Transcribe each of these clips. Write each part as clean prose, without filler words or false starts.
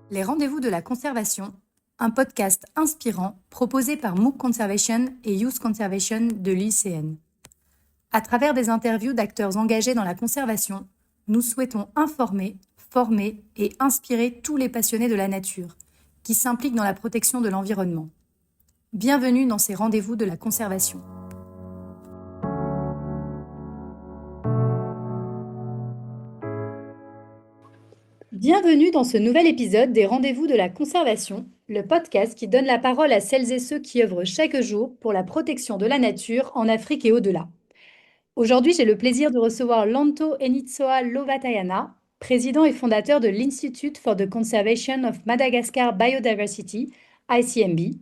Les rendez-vous de la conservation, un podcast inspirant proposé par MOOC Conservation et Youth Conservation de l'ICN. À travers des interviews d'acteurs engagés dans la conservation, nous souhaitons informer, former et inspirer tous les passionnés de la nature qui s'impliquent dans la protection de l'environnement. Bienvenue dans ces rendez-vous de la conservation. Bienvenue dans ce nouvel épisode des Rendez-vous de la conservation, le podcast qui donne la parole à celles et ceux qui œuvrent chaque jour pour la protection de la nature en Afrique et au-delà. Aujourd'hui, j'ai le plaisir de recevoir Lanto Enitsoa Lovatayana, président et fondateur de l'Institute for the Conservation of Madagascar Biodiversity, ICMB,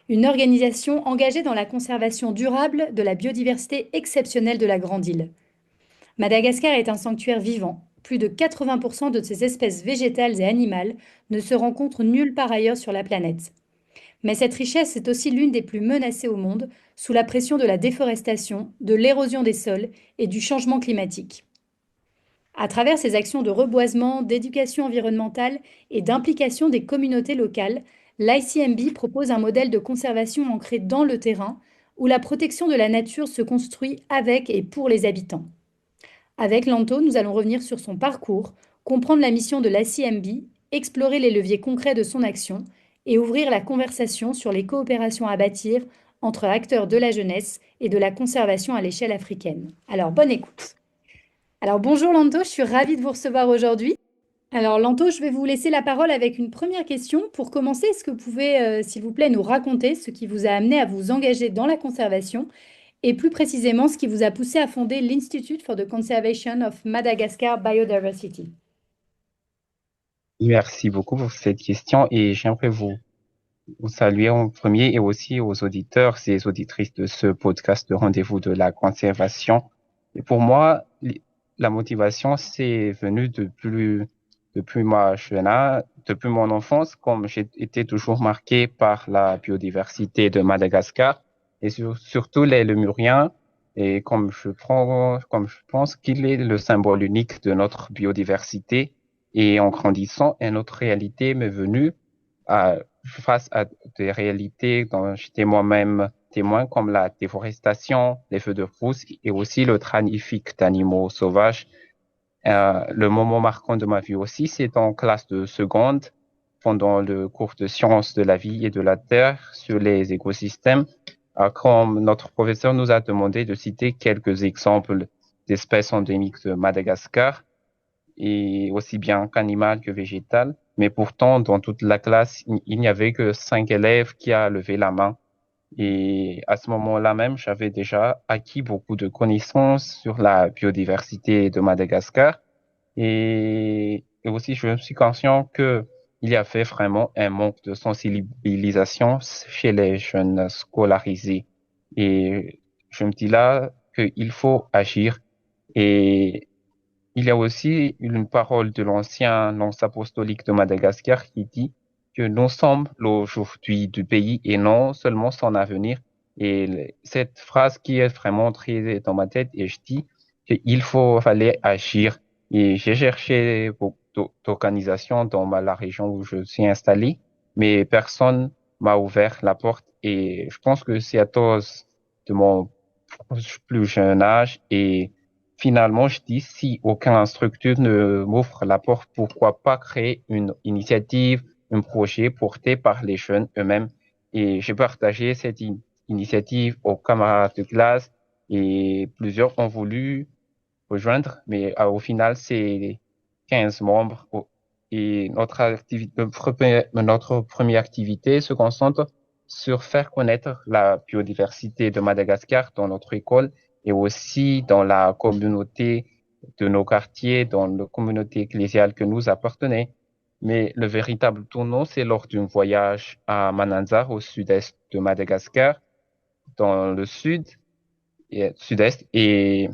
une organisation engagée dans la conservation durable de la biodiversité exceptionnelle de la Grande Île. Madagascar est un sanctuaire vivant. Plus de 80% de ses espèces végétales et animales ne se rencontrent nulle part ailleurs sur la planète. Mais cette richesse est aussi l'une des plus menacées au monde, sous la pression de la déforestation, de l'érosion des sols et du changement climatique. À travers ses actions de reboisement, d'éducation environnementale et d'implication des communautés locales, l'ICMB propose un modèle de conservation ancré dans le terrain, où la protection de la nature se construit avec et pour les habitants. Avec Lanto, nous allons revenir sur son parcours, comprendre la mission de l'ICMB, explorer les leviers concrets de son action et ouvrir la conversation sur les coopérations à bâtir entre acteurs de la jeunesse et de la conservation à l'échelle africaine. Alors, bonne écoute. Alors, bonjour Lanto, je suis ravie de vous recevoir aujourd'hui. Alors, Lanto, je vais vous laisser la parole avec une première question. Pour commencer, est-ce que vous pouvez, s'il vous plaît, nous raconter ce qui vous a amené à vous engager dans la conservation et plus précisément ce qui vous a poussé à fonder l'Institute for the Conservation of Madagascar Biodiversity? Merci beaucoup pour cette question et j'aimerais vous saluer en premier et aussi aux auditeurs et auditrices de ce podcast de Rendez-vous de la conservation. Et pour moi, la motivation, c'est venu depuis ma jeune âge, depuis mon enfance, comme j'ai été toujours marqué par la biodiversité de Madagascar et surtout les lémuriens. Et comme je pense qu'il est le symbole unique de notre biodiversité. Et en grandissant, une autre réalité m'est venue face à des réalités dont j'étais moi-même témoin, comme la déforestation, les feux de brousse et aussi le trafic d'animaux sauvages. Le moment marquant de ma vie aussi, c'est en classe de seconde, pendant le cours de sciences de la vie et de la terre sur les écosystèmes, quand notre professeur nous a demandé de citer quelques exemples d'espèces endémiques de Madagascar, et aussi bien qu'animal que végétal. Mais pourtant, dans toute la classe, il n'y avait que 5 élèves qui a levé la main. Et à ce moment-là même, j'avais déjà acquis beaucoup de connaissances sur la biodiversité de Madagascar. Et aussi, je me suis conscient que il y avait vraiment un manque de sensibilisation chez les jeunes scolarisés. Et je me dis là qu'il faut agir. Et il y a aussi une parole de l'ancien nonce apostolique de Madagascar qui dit que nous sommes l'aujourd'hui du pays et non seulement son avenir. Et cette phrase qui est vraiment entrée dans ma tête, et je dis fallait agir. Et j'ai cherché beaucoup d'organisations dans la région où je suis installé, mais personne m'a ouvert la porte. Et je pense que c'est à cause de mon plus jeune âge. Et finalement, je dis, si aucun structure ne m'ouvre la porte, pourquoi pas créer une initiative, un projet porté par les jeunes eux-mêmes. Et j'ai partagé cette initiative aux camarades de classe et plusieurs ont voulu rejoindre, mais au final, c'est 15 membres. Et notre première activité se concentre sur faire connaître la biodiversité de Madagascar dans notre école et aussi dans la communauté de nos quartiers, dans la communauté ecclésiale que nous appartenons. Mais le véritable tournant, c'est lors d'un voyage à Mananzar, au sud-est de Madagascar, dans le sud-est, et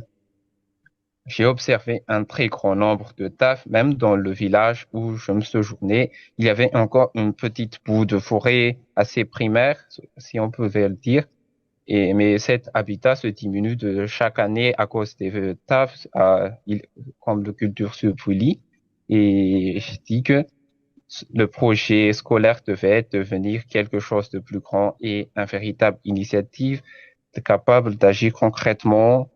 j'ai observé un très grand nombre de tafs, même dans le village où je me séjournais. Il y avait encore une petite bout de forêt assez primaire, si on pouvait le dire. Mais cet habitat se diminue de chaque année à cause des tafs, comme de culture sur poulie. Et je dis que le projet scolaire devait devenir quelque chose de plus grand et une véritable initiative capable d'agir concrètement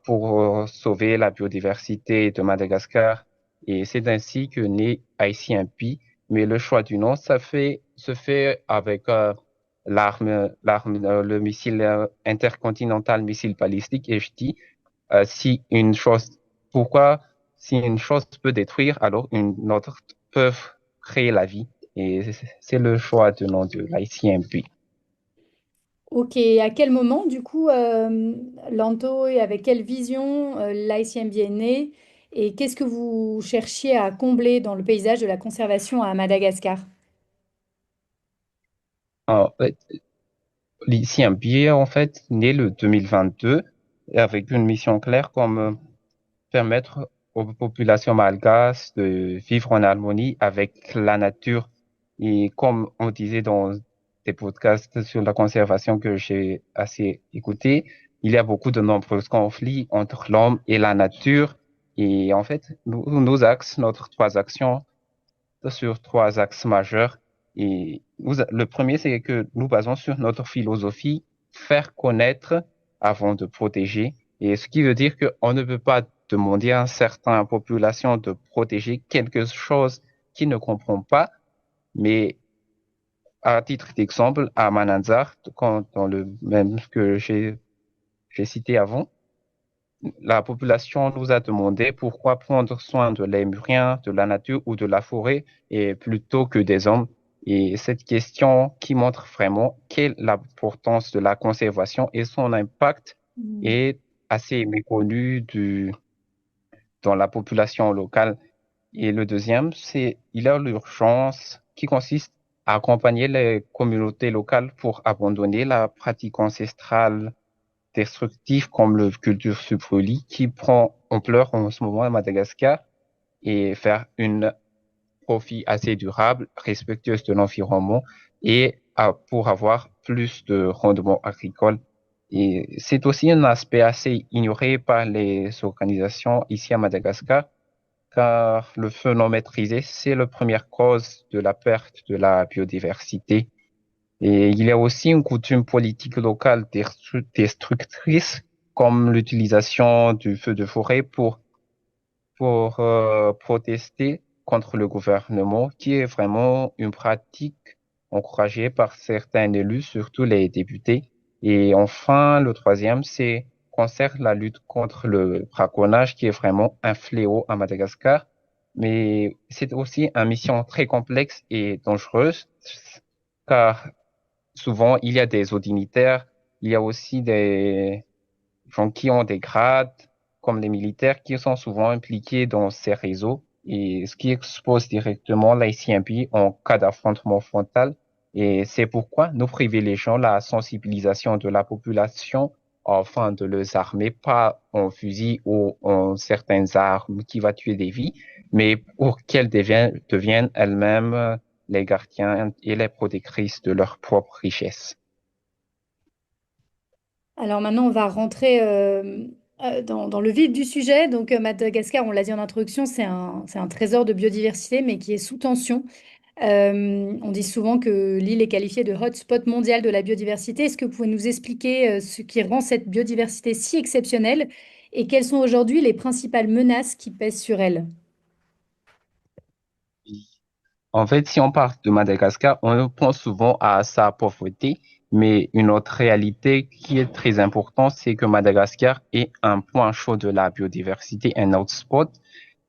pour sauver la biodiversité de Madagascar. Et c'est ainsi que naît ICMP. Mais le choix du nom, se fait avec le missile intercontinental missile balistique. Et je dis, si une chose, pourquoi, si une chose peut détruire, alors une autre peut créer la vie. Et c'est le choix du nom de l'ICMP. Ok, à quel moment, du coup, Lanto et avec quelle vision l'ICMB est né et qu'est-ce que vous cherchiez à combler dans le paysage de la conservation à Madagascar? En fait, l'ICMP, en fait, né le 2022 et avec une mission claire comme permettre aux populations malgaches de vivre en harmonie avec la nature. Et comme on disait dans des podcasts sur la conservation que j'ai assez écouté, il y a beaucoup de nombreux conflits entre l'homme et la nature. Et en fait, nos axes, notre trois actions sur trois axes majeurs. Et le premier, c'est que nous basons sur notre philosophie, faire connaître avant de protéger. Et ce qui veut dire qu'on ne peut pas demander à certaines populations de protéger quelque chose qu'ils ne comprennent pas, mais à titre d'exemple, à Mananzar, dans le même que j'ai cité avant, la population nous a demandé pourquoi prendre soin de lémuriens, de la nature ou de la forêt et plutôt que des hommes. Et cette question qui montre vraiment quelle est l'importance de la conservation et son impact Hmm. est assez méconnu dans la population locale. Et le deuxième, c'est il y a l'urgence qui consiste à accompagner les communautés locales pour abandonner la pratique ancestrale destructif comme le culture subrulie qui prend ampleur en ce moment à Madagascar et faire une profit assez durable, respectueuse de l'environnement et pour avoir plus de rendement agricole. Et c'est aussi un aspect assez ignoré par les organisations ici à Madagascar, car le feu non maîtrisé, c'est la première cause de la perte de la biodiversité. Et il y a aussi une coutume politique locale destructrice, comme l'utilisation du feu de forêt pour protester contre le gouvernement, qui est vraiment une pratique encouragée par certains élus, surtout les députés. Et enfin, le troisième, c'est concerne la lutte contre le braconnage, qui est vraiment un fléau à Madagascar. Mais c'est aussi une mission très complexe et dangereuse, car souvent, il y a des eaux dignitaires, il y a aussi des gens qui ont des grades, comme les militaires, qui sont souvent impliqués dans ces réseaux, et ce qui expose directement l'ICMP en cas d'affrontement frontal. Et c'est pourquoi nous privilégions la sensibilisation de la population afin de les armer, pas en fusil ou en certaines armes qui va tuer des vies, mais pour qu'elles deviennent elles-mêmes les gardiens et les protectrices de leur propre richesse. Alors maintenant, on va rentrer dans le vif du sujet. Donc Madagascar, on l'a dit en introduction, c'est un trésor de biodiversité, mais qui est sous tension. On dit souvent que l'île est qualifiée de hotspot mondial de la biodiversité. Est-ce que vous pouvez nous expliquer ce qui rend cette biodiversité si exceptionnelle et quelles sont aujourd'hui les principales menaces qui pèsent sur elle? En fait, si on parle de Madagascar, on pense souvent à sa pauvreté, mais une autre réalité qui est très importante, c'est que Madagascar est un point chaud de la biodiversité, un hotspot.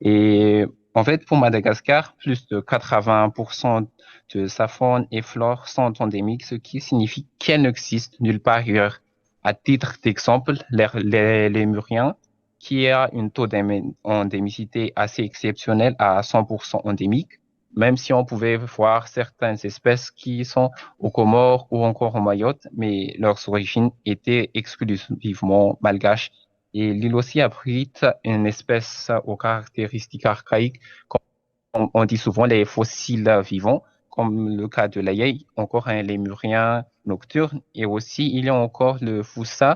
Et en fait, pour Madagascar, plus de 80% de sa faune et flore sont endémiques, ce qui signifie qu'elles n'existent nulle part ailleurs. À titre d'exemple, les lémuriens, qui a une taux d'endémicité assez exceptionnel à 100% endémique, même si on pouvait voir certaines espèces qui sont aux Comores ou encore au Mayotte, mais leurs origines étaient exclusivement malgaches. Et l'île aussi abrite une espèce aux caractéristiques archaïques, comme on dit souvent les fossiles vivants, comme le cas de l'aïeul, encore un lémurien nocturne, et aussi il y a encore le foussa,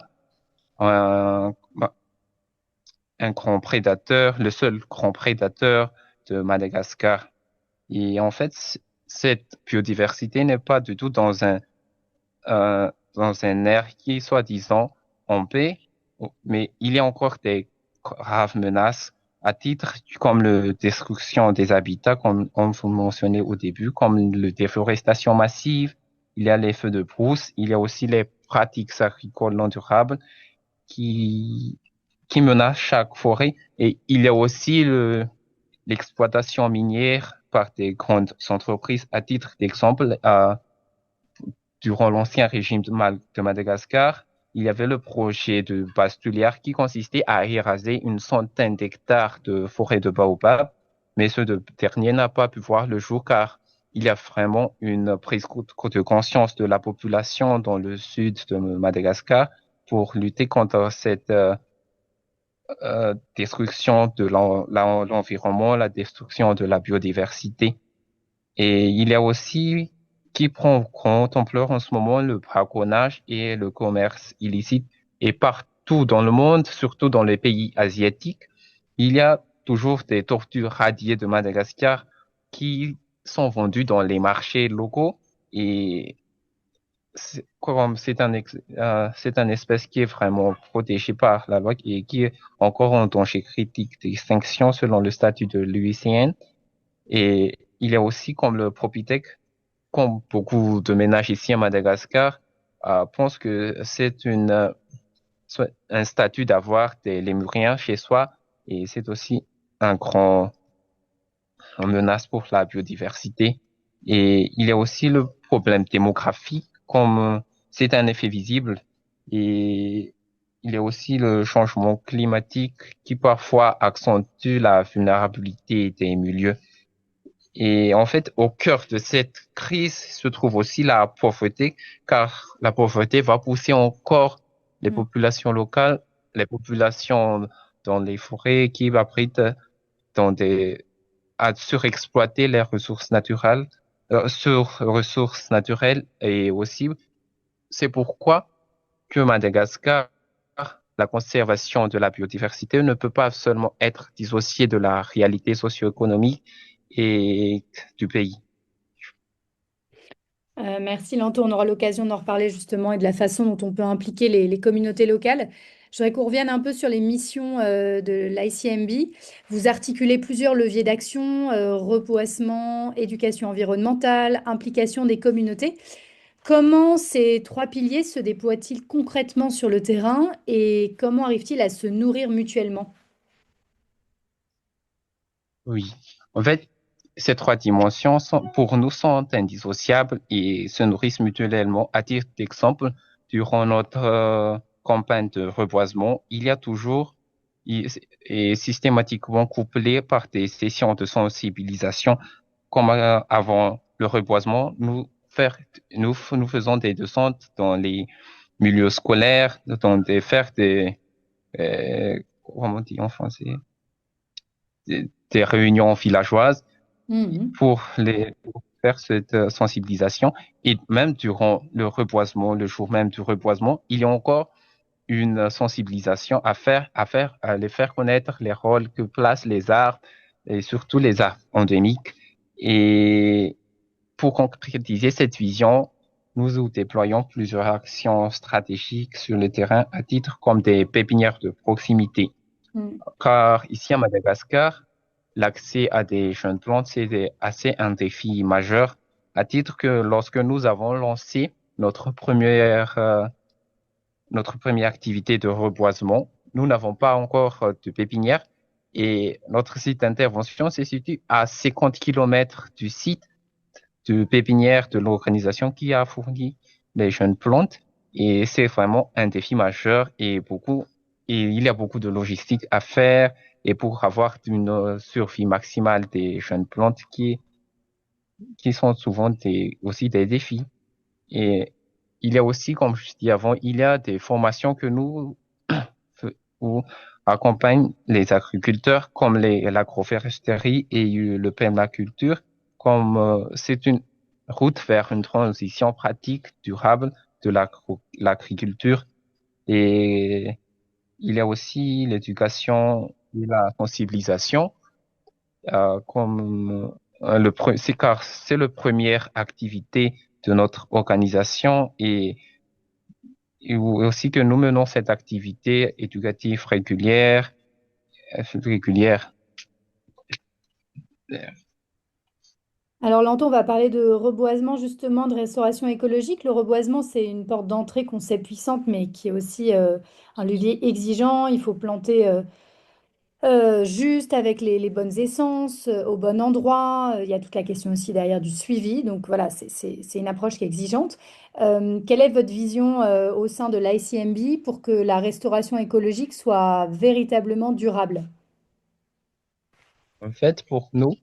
un, un grand prédateur, le seul grand prédateur de Madagascar. Et en fait, cette biodiversité n'est pas du tout dans un air qui est soi-disant en paix, mais il y a encore des graves menaces à titre comme la destruction des habitats, comme vous mentionnez au début, comme la déforestation massive, il y a les feux de brousse, il y a aussi les pratiques agricoles non durables qui, qui menacent chaque forêt, et il y a aussi l'exploitation minière par des grandes entreprises. À titre d'exemple, durant l'ancien régime de Madagascar, il y avait le projet de Bastulière qui consistait à éraser une centaine d'hectares de forêt de baobab, mais dernier n'a pas pu voir le jour car il y a vraiment une prise de conscience de la population dans le sud de Madagascar pour lutter contre cette destruction de l'environnement, la destruction de la biodiversité. Et il y a aussi qui prend grande ampleur en ce moment le braconnage et le commerce illicite. Et partout dans le monde, surtout dans les pays asiatiques, il y a toujours des tortues radiées de Madagascar qui sont vendues dans les marchés locaux. Et comme c'est un espèce qui est vraiment protégée par la loi et qui est encore en danger critique d'extinction selon le statut de l'UICN. Et il y a aussi comme le Propitech, comme beaucoup de ménages ici à Madagascar, pensent que c'est un statut d'avoir des lémuriens chez soi et c'est aussi un grand une menace pour la biodiversité. Et il y a aussi le problème démographique, comme c'est un effet visible. Et il y a aussi le changement climatique qui parfois accentue la vulnérabilité des milieux. Et en fait, au cœur de cette crise se trouve aussi la pauvreté, car la pauvreté va pousser encore les Mm. populations locales, les populations dans les forêts qui abritent dans à surexploiter les ressources naturelles, ressources naturelles et aussi, c'est pourquoi que Madagascar, la conservation de la biodiversité ne peut pas seulement être dissociée de la réalité socio-économique et du pays. Merci Lanto, on aura l'occasion d'en reparler justement et de la façon dont on peut impliquer les communautés locales. Je voudrais qu'on revienne un peu sur les missions de l'ICMB. Vous articulez plusieurs leviers d'action, reboisement, éducation environnementale, implication des communautés. Comment ces trois piliers se déploient-ils concrètement sur le terrain et comment arrivent-ils à se nourrir mutuellement? Oui. En fait, ces trois dimensions pour nous sont indissociables et se nourrissent mutuellement. À titre d'exemple, durant notre campagne de reboisement, il y a toujours il- et systématiquement couplé par des sessions de sensibilisation, comme avant le reboisement, nous faisons des descentes dans les milieux scolaires, faire comment on dit en français, des réunions villageoises Mhm. pour faire cette sensibilisation. Et même durant le reboisement, le jour même du reboisement, il y a encore une sensibilisation à les faire connaître les rôles que placent les arbres et surtout les arbres endémiques. Et pour concrétiser cette vision, nous déployons plusieurs actions stratégiques sur le terrain à titre comme des pépinières de proximité. Mhm. Car ici à Madagascar, l'accès à des jeunes plantes, assez un défi majeur, à titre que lorsque nous avons lancé notre première activité de reboisement, nous n'avons pas encore de pépinière et notre site d'intervention se situe à 50 kilomètres du site de pépinière de l'organisation qui a fourni les jeunes plantes. Et c'est vraiment un défi majeur et il y a beaucoup de logistique à faire et pour avoir une survie maximale des jeunes plantes qui sont souvent aussi des défis. Et il y a aussi, comme je dis avant, il y a des formations que nous où accompagnent les agriculteurs comme l'agroforesterie et le permaculture, comme c'est une route vers une transition pratique, durable de l'agriculture. Et il y a aussi l'éducation et la sensibilisation, comme C'est car c'est la première activité de notre organisation et aussi que nous menons cette activité éducative régulière. Alors, Lanto, on va parler de reboisement, justement, de restauration écologique. Le reboisement, c'est une porte d'entrée qu'on sait puissante, mais qui est aussi un levier exigeant. Il faut planter juste avec les bonnes essences, au bon endroit. Il y a toute la question aussi derrière du suivi. Donc voilà, c'est une approche qui est exigeante. Quelle est votre vision au sein de l'ICMB pour que la restauration écologique soit véritablement durable? En fait, pour nous,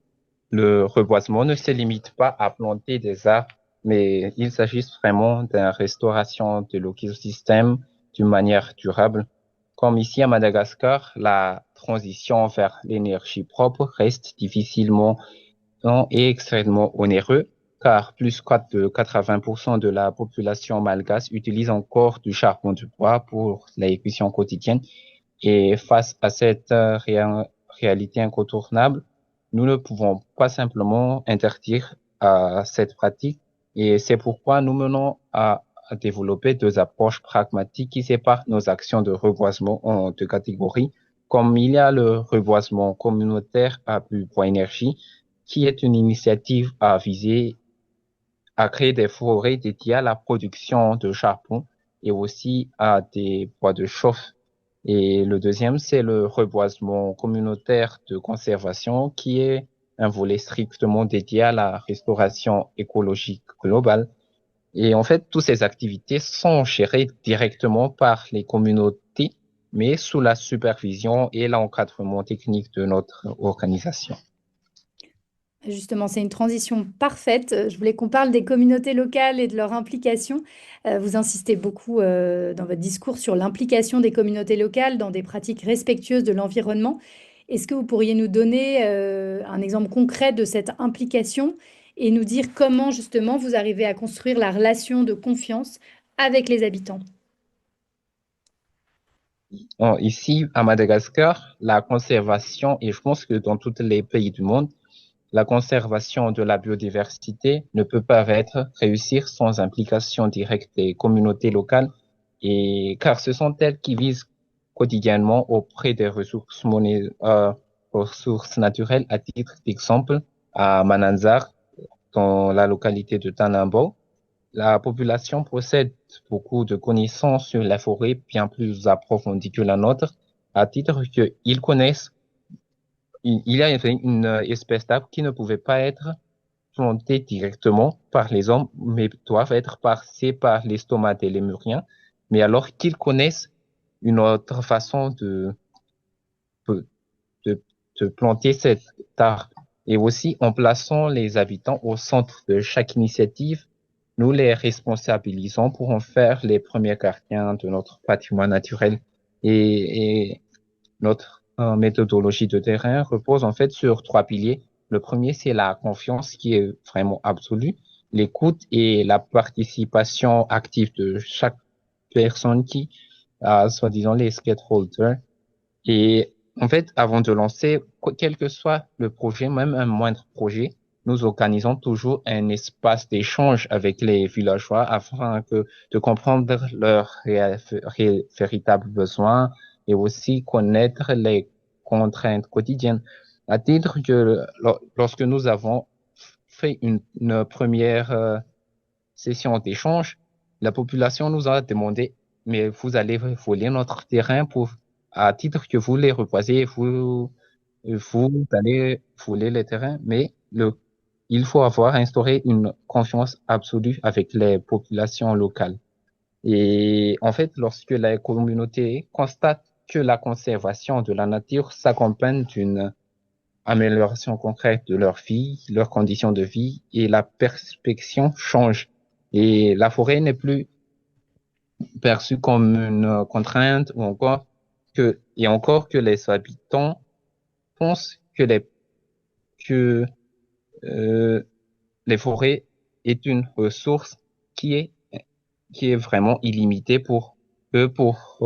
le reboisement ne se limite pas à planter des arbres, mais il s'agit vraiment d'une restauration de l'écosystème d'une manière durable. Comme ici à Madagascar, la transition vers l'énergie propre reste difficilement et extrêmement onéreux, car plus de 80% de la population malgache utilise encore du charbon de bois pour la cuisson quotidienne. Et face à cette réalité incontournable, nous ne pouvons pas simplement interdire cette pratique. Et c'est pourquoi nous menons à développer deux approches pragmatiques qui séparent nos actions de reboisement en deux catégories. Comme il y a le reboisement communautaire à bois énergie, qui est une initiative à viser à créer des forêts dédiées à la production de charbon et aussi à des bois de chauffe. Et le deuxième, c'est le reboisement communautaire de conservation qui est un volet strictement dédié à la restauration écologique globale. Et en fait, toutes ces activités sont gérées directement par les communautés, mais sous la supervision et l'encadrement technique de notre organisation. Justement, c'est une transition parfaite. Je voulais qu'on parle des communautés locales et de leur implication. Vous insistez beaucoup dans votre discours sur l'implication des communautés locales dans des pratiques respectueuses de l'environnement. Est-ce que vous pourriez nous donner un exemple concret de cette implication et nous dire comment justement vous arrivez à construire la relation de confiance avec les habitants? Bon, ici, à Madagascar, la conservation, et je pense que dans tous les pays du monde, la conservation de la biodiversité ne peut pas être réussir sans implication directe des communautés locales et car ce sont elles qui visent quotidiennement auprès des ressources naturelles. À titre d'exemple, à Mananzar, dans la localité de Tanambo, la population possède beaucoup de connaissances sur la forêt bien plus approfondies que la nôtre, à titre qu'ils connaissent il y a une espèce d'arbre qui ne pouvait pas être planté directement par les hommes, mais doivent être passés par les stomates et les lémuriens. Mais alors qu'ils connaissent une autre façon de, de planter cet arbre. Et aussi, en plaçant les habitants au centre de chaque initiative, nous les responsabilisons pour en faire les premiers gardiens de notre patrimoine naturel. Et notre méthodologie de terrain repose en fait sur trois piliers. Le premier, c'est la confiance qui est vraiment absolue, l'écoute et la participation active de chaque personne qui a, soi-disant, les stakeholders. Et en fait, avant de lancer, quel que soit le projet, même un moindre projet, nous organisons toujours un espace d'échange avec les villageois afin de comprendre leurs véritables besoins et aussi connaître les contraintes quotidiennes. À titre que lorsque nous avons fait une première session d'échange, la population nous a demandé, mais vous allez voler notre terrain pour, à titre que vous les reboisez, vous allez voler les terrains, mais il faut avoir instauré une confiance absolue avec les populations locales. Et en fait, lorsque la communauté constate que la conservation de la nature s'accompagne d'une amélioration concrète de leur vie, leurs conditions de vie et la perspective change. Et la forêt n'est plus perçue comme une contrainte ou encore que les habitants pensent que euh, les forêts est une ressource qui est, qui est vraiment illimitée pour eux, pour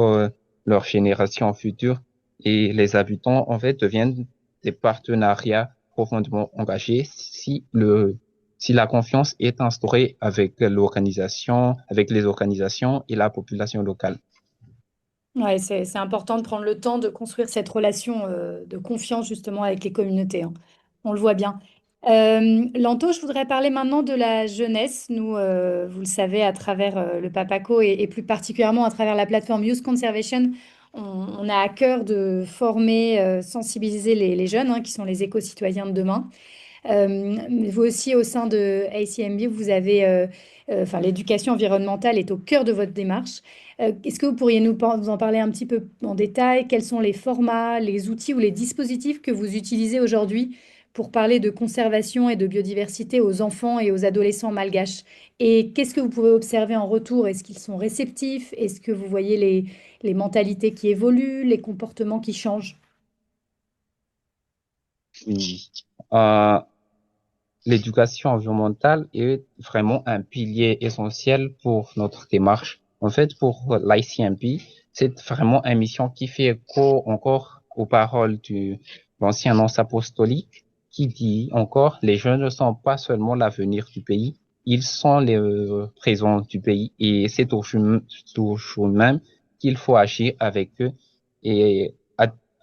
leur génération future. Et les habitants, en fait, deviennent des partenariats profondément engagé si la confiance est instaurée avec les organisations et la population locale. Ouais, c'est important de prendre le temps de construire cette relation de confiance justement avec les communautés, hein. On le voit bien. Lanto, je voudrais parler maintenant de la jeunesse. Nous, vous le savez, à travers le Papaco et plus particulièrement à travers la plateforme Youth Conservation, on a à cœur de former, sensibiliser les jeunes, hein, qui sont les éco-citoyens de demain. Vous aussi, au sein de ACMB, vous avez, enfin, l'éducation environnementale est au cœur de votre démarche. Est-ce que vous pourriez nous en parler un petit peu en détail? Quels sont les formats, les outils ou les dispositifs que vous utilisez aujourd'hui pour parler de conservation et de biodiversité aux enfants et aux adolescents malgaches? Et qu'est-ce que vous pouvez observer en retour? Est-ce qu'ils sont réceptifs? Est-ce que vous voyez les mentalités qui évoluent, les comportements qui changent? Oui. Euh, L'éducation environnementale est vraiment un pilier essentiel pour notre démarche. En fait, pour l'ICMP, c'est vraiment une mission qui fait écho encore aux paroles de l'ancien nonce apostolique qui dit encore, les jeunes ne sont pas seulement l'avenir du pays, ils sont les présents du pays et c'est au jour même qu'il faut agir avec eux et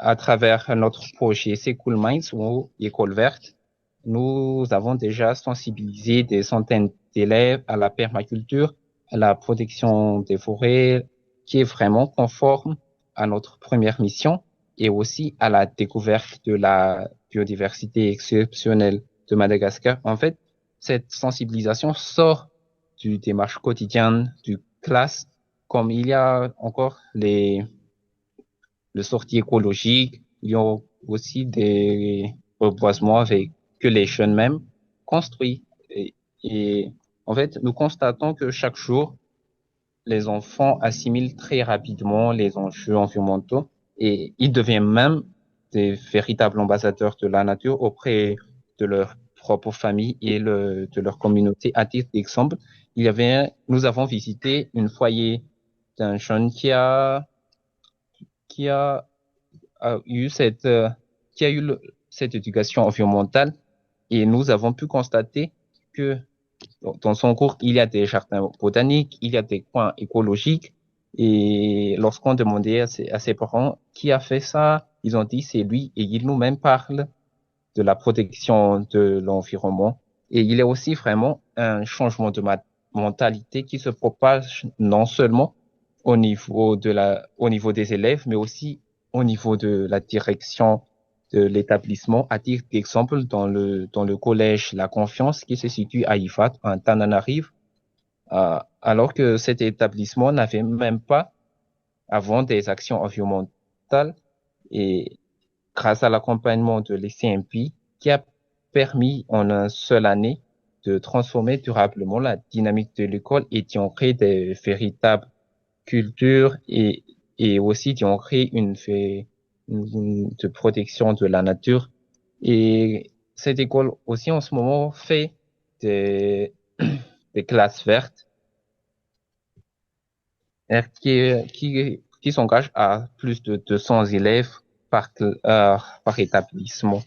à travers notre projet C'est Cool Minds ou École verte, nous avons déjà sensibilisé des centaines d'élèves à la permaculture, à la protection des forêts, qui est vraiment conforme à notre première mission et aussi à la découverte de la biodiversité exceptionnelle de Madagascar. En fait, cette sensibilisation sort du démarche quotidienne du classe, comme il y a encore le sortie écologique, il y a aussi des reboisements avec que les jeunes même construisent. Et en fait, nous constatons que chaque jour, les enfants assimilent très rapidement les enjeux environnementaux et ils deviennent même des véritables ambassadeurs de la nature auprès de leur propre famille et de leur communauté. À titre d'exemple, nous avons visité une foyer d'un jeune qui a eu qui a eu cette éducation environnementale et nous avons pu constater que dans son cours, il y a des jardins botaniques, il y a des coins écologiques. Et lorsqu'on demandait à ses parents qui a fait ça, ils ont dit c'est lui et il nous-même parle de la protection de l'environnement. Et il y a aussi vraiment un changement de mentalité qui se propage non seulement au niveau des élèves, mais aussi au niveau de la direction de l'établissement. À titre d'exemple, dans le collège La Confiance qui se situe à Ifat, en Tananarive, alors que cet établissement n'avait même pas avant des actions environnementales et grâce à l'accompagnement de l'ECMP qui a permis en une seule année de transformer durablement la dynamique de l'école et d'y en créer des véritables cultures et aussi d'y en créer de protection de la nature. Et cette école aussi en ce moment fait des, des classes vertes qui s'engagent à plus de 200 élèves par établissement.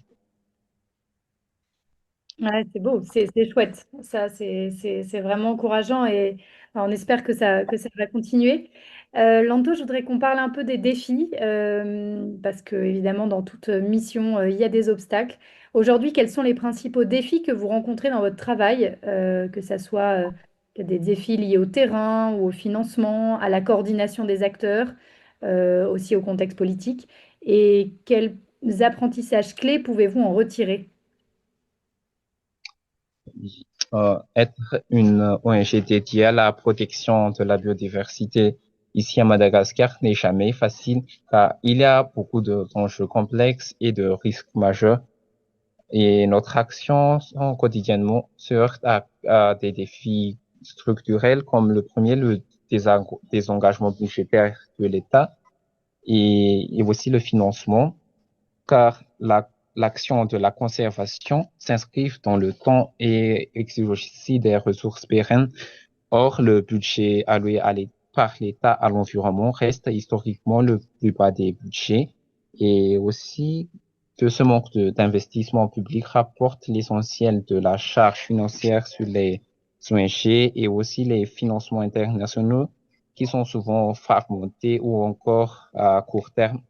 Ouais, c'est beau, c'est chouette. Ça, c'est vraiment encourageant et on espère que ça va continuer. Lanto, je voudrais qu'on parle un peu des défis parce que, évidemment, dans toute mission, il y a des obstacles. Aujourd'hui, quels sont les principaux défis que vous rencontrez dans votre travail, que ce soit des défis liés au terrain ou au financement, à la coordination des acteurs, aussi au contexte politique, et quels apprentissages clés pouvez-vous en retirer? Être une ONG dédiée à la protection de la biodiversité ici à Madagascar n'est jamais facile car il y a beaucoup d'enjeux complexes et de risques majeurs et notre action quotidiennement se heurte à des défis structurels comme le premier, le désengagement budgétaire de l'État et aussi le financement car l'action de la conservation s'inscrit dans le temps et exige aussi des ressources pérennes. Or, le budget alloué par l'État à l'environnement reste historiquement le plus bas des budgets et aussi que ce manque d'investissement public rapporte l'essentiel de la charge financière sur les ONG et aussi les financements internationaux qui sont souvent fragmentés ou encore à court terme.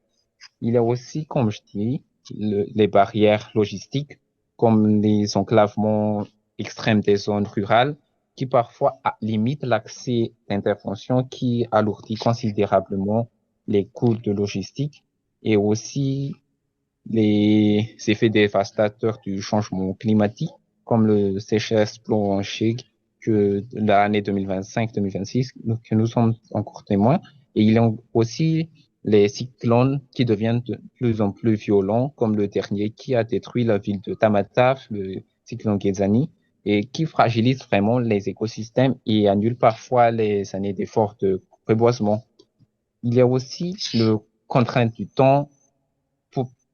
Il y a aussi, comme je dis, les barrières logistiques, comme les enclavements extrêmes des zones rurales, qui parfois limitent l'accès d'intervention, qui alourdit considérablement les coûts de logistique et aussi les effets dévastateurs du changement climatique, comme le sécheresse prolongée que l'année 2025-2026, que nous sommes encore témoins. Et il y a aussi les cyclones qui deviennent de plus en plus violents, comme le dernier qui a détruit la ville de Tamatave, le cyclone Genzani, et qui fragilise vraiment les écosystèmes et annule parfois les années d'efforts de reboisement. Il y a aussi le contrainte du temps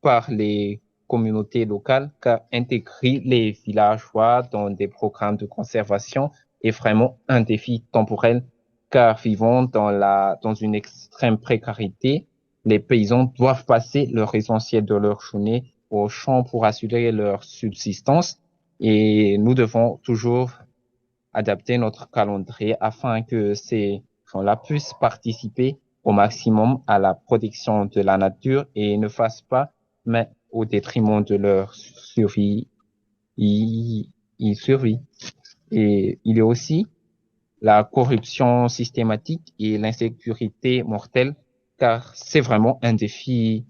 par les communautés locales, car intégrer les villageois dans des programmes de conservation est vraiment un défi temporel, car vivant dans une extrême précarité, les paysans doivent passer leur essentiel de leur journée au champ pour assurer leur subsistance et nous devons toujours adapter notre calendrier afin que ces gens-là puissent participer au maximum à la protection de la nature et ne fassent pas, mais au détriment de leur survie. Ils survivent. Et il y a aussi la corruption systématique et l'insécurité mortelle, car c'est vraiment un défi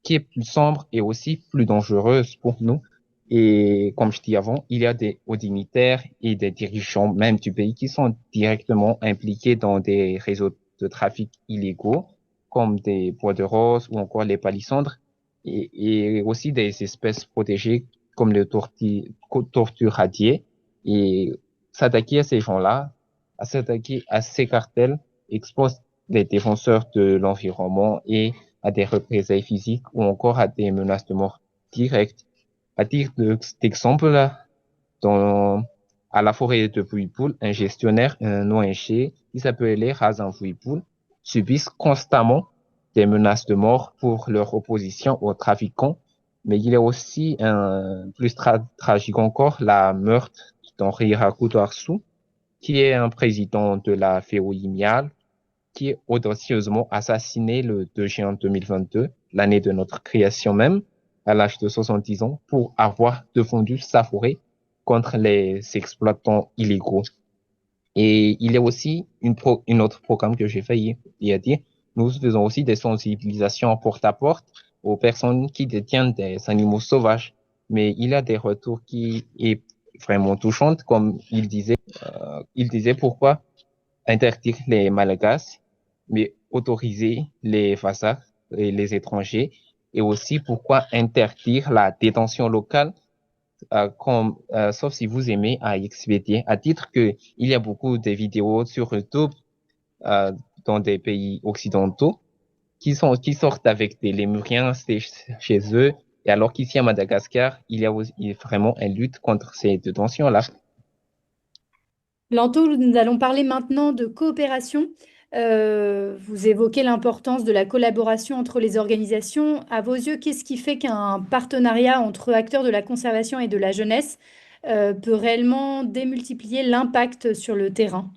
qui est plus sombre et aussi plus dangereuse pour nous. Et comme je dis avant, il y a des hauts dignitaires et des dirigeants même du pays qui sont directement impliqués dans des réseaux de trafic illégaux, comme des bois de rose ou encore les palissandres, et aussi des espèces protégées comme le tortue radiée. Et s'attaquer à ces gens-là, à s'attaquer à ces cartels, expose les défenseurs de l'environnement et à des représailles physiques ou encore à des menaces de mort directes. À titre d'exemple, là, à la forêt de Vuipoul, un gestionnaire, un ONG, qui s'appelait Razan Vuipoul, subissent constamment des menaces de mort pour leur opposition aux trafiquants. Mais il y a aussi un plus tragique encore, la meurtre d'Henri Rakutarsu, qui est un président de la FEOIMIAL, qui est audacieusement assassiné le 2 juin 2022, l'année de notre création même, à l'âge de 70 ans, pour avoir défendu sa forêt contre les exploitants illégaux. Et il y a aussi une autre programme que j'ai failli y dire. Nous faisons aussi des sensibilisations porte-à-porte aux personnes qui détiennent des animaux sauvages. Mais il y a des retours qui est vraiment touchantes, comme il disait pourquoi interdire les Malagasy, mais autoriser les Vasas et les étrangers, et aussi pourquoi interdire la détention locale, sauf si vous aimez à expédier. À titre que il y a beaucoup de vidéos sur YouTube euh, dans des pays occidentaux qui sortent avec des lémuriens chez eux, et alors qu'ici à Madagascar, il y a vraiment une lutte contre ces détentions-là. Lanto, nous allons parler maintenant de coopération. Vous évoquez l'importance de la collaboration entre les organisations. À vos yeux, qu'est-ce qui fait qu'un partenariat entre acteurs de la conservation et de la jeunesse peut réellement démultiplier l'impact sur le terrain?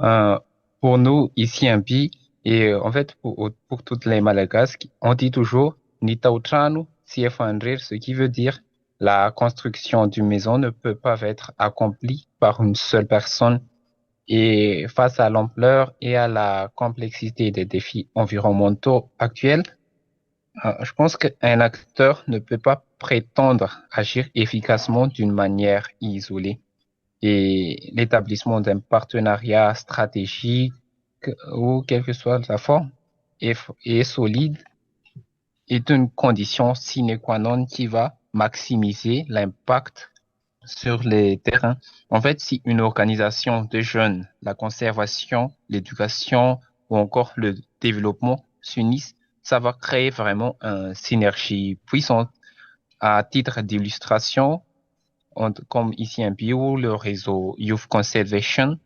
Euh, pour nous, ici un pays, et en fait, pour toutes les Malagasques, on dit toujours Nitautranu si effondrer, ce qui veut dire la construction d'une maison ne peut pas être accomplie par une seule personne. Et face à l'ampleur et à la complexité des défis environnementaux actuels, je pense qu'un acteur ne peut pas prétendre agir efficacement d'une manière isolée et l'établissement d'un partenariat stratégique ou quelle que soit la forme est solide est une condition sine qua non qui va maximiser l'impact sur les terrains. En fait, si une organisation de jeunes, la conservation, l'éducation ou encore le développement s'unissent, ça va créer vraiment une synergie puissante. À titre d'illustration, comme ici un bio, le réseau Youth Conservation,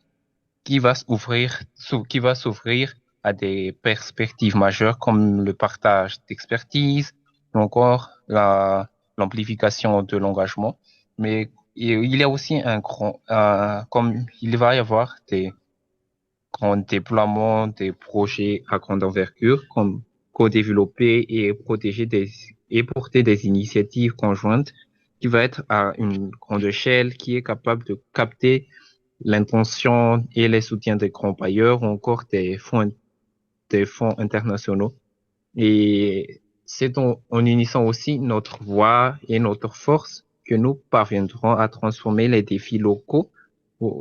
qui va s'ouvrir à des perspectives majeures comme le partage d'expertise, ou encore l'amplification de l'engagement. Mais il y a aussi comme il va y avoir des grands déploiements des projets à grande envergure, comme co-développer et et porter des initiatives conjointes qui va être à une grande échelle, qui est capable de capter l'intention et les soutiens des grands bailleurs ou encore des fonds internationaux. Et c'est en unissant aussi notre voix et notre force que nous parviendrons à transformer les défis locaux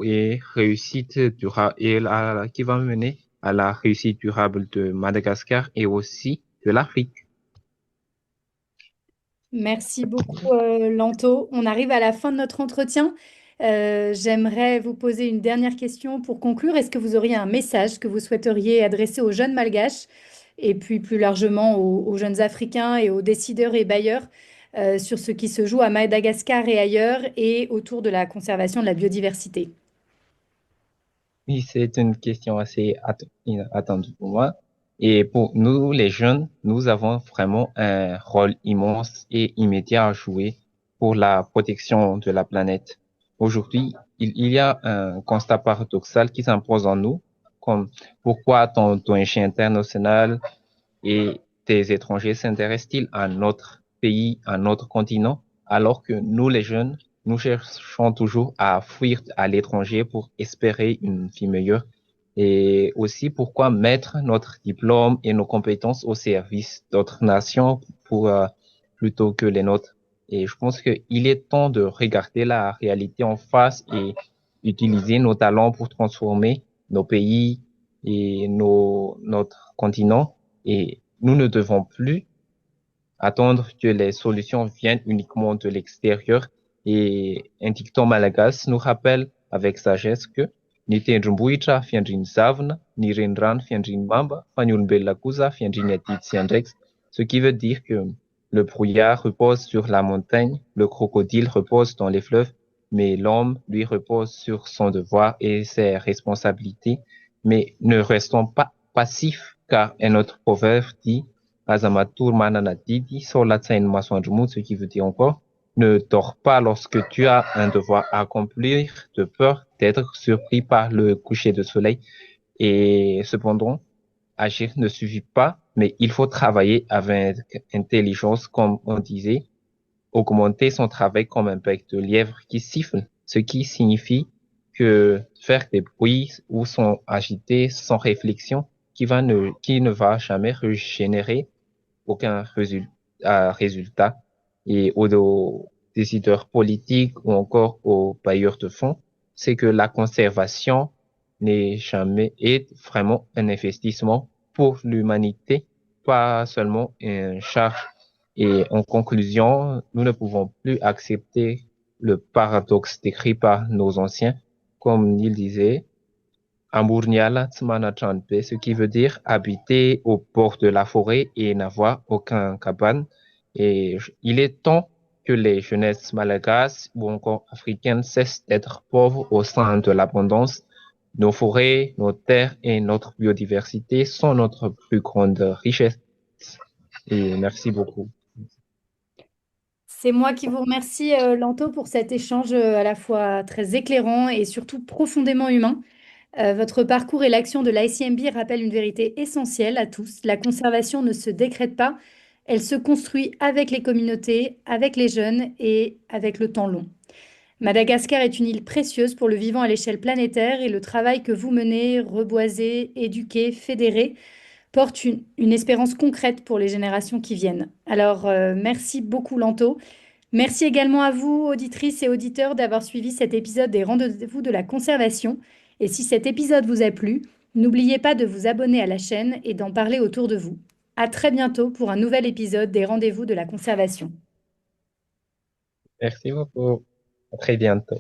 et réussite durable qui va mener à la réussite durable de Madagascar et aussi de l'Afrique. Merci beaucoup, Lanto. On arrive à la fin de notre entretien. J'aimerais vous poser une dernière question pour conclure. Est-ce que vous auriez un message que vous souhaiteriez adresser aux jeunes malgaches et puis plus largement aux jeunes Africains et aux décideurs et bailleurs sur ce qui se joue à Madagascar et ailleurs et autour de la conservation de la biodiversité? Oui, c'est une question assez attendue pour moi. Et pour nous, les jeunes, nous avons vraiment un rôle immense et immédiat à jouer pour la protection de la planète. Aujourd'hui, il y a un constat paradoxal qui s'impose en nous, comme pourquoi ton échelle international et des étrangers s'intéressent-ils à notre pays, à notre continent, alors que nous, les jeunes, nous cherchons toujours à fuir à l'étranger pour espérer une vie meilleure. Et aussi, pourquoi mettre notre diplôme et nos compétences au service d'autres nations plutôt que les nôtres. Et je pense qu'il est temps de regarder la réalité en face et utiliser nos talents pour transformer nos pays et notre continent. Et nous ne devons plus attendre que les solutions viennent uniquement de l'extérieur. Et un dicton malagasy nous rappelle avec sagesse que ny tendrombohitra fiandriny zavona, ny renirano fiandriny mamba, fa ny olombelona kosa fiandriny adidy sy andraikitra. Ce qui veut dire que le brouillard repose sur la montagne, le crocodile repose dans les fleuves, mais l'homme, lui, repose sur son devoir et ses responsabilités. Mais ne restons pas passifs, car un autre proverbe dit Azamatur manana didi, solatsain masoandromut, ce qui veut dire encore, ne dors pas lorsque tu as un devoir à accomplir de peur d'être surpris par le coucher de soleil. Et cependant, agir ne suffit pas, mais il faut travailler avec intelligence, comme on disait, augmenter son travail comme un bec de lièvre qui siffle, ce qui signifie que faire des bruits ou sont agités sans réflexion qui ne va jamais régénérer aucun résultat. Et aux décideurs politiques ou encore aux bailleurs de fonds, c'est que la conservation n'est jamais est vraiment un investissement pour l'humanité, pas seulement une charge. Et en conclusion, nous ne pouvons plus accepter le paradoxe décrit par nos anciens, comme ils disaient, Ambourniala Tsmanatranpe, ce qui veut dire habiter au bord de la forêt et n'avoir aucun cabane. Et il est temps que les jeunesses malagasy ou encore africaines cessent d'être pauvres au sein de l'abondance. Nos forêts, nos terres et notre biodiversité sont notre plus grande richesse. Et merci beaucoup. C'est moi qui vous remercie, Lanto, pour cet échange à la fois très éclairant et surtout profondément humain. Votre parcours et l'action de l'ICMB rappellent une vérité essentielle à tous. La conservation ne se décrète pas, elle se construit avec les communautés, avec les jeunes et avec le temps long. Madagascar est une île précieuse pour le vivant à l'échelle planétaire et le travail que vous menez, reboiser, éduquer, fédérer, porte une espérance concrète pour les générations qui viennent. Alors, merci beaucoup, Lanto. Merci également à vous, auditrices et auditeurs, d'avoir suivi cet épisode des Rendez-vous de la conservation. Et si cet épisode vous a plu, n'oubliez pas de vous abonner à la chaîne et d'en parler autour de vous. À très bientôt pour un nouvel épisode des Rendez-vous de la conservation. Merci beaucoup. À très bientôt.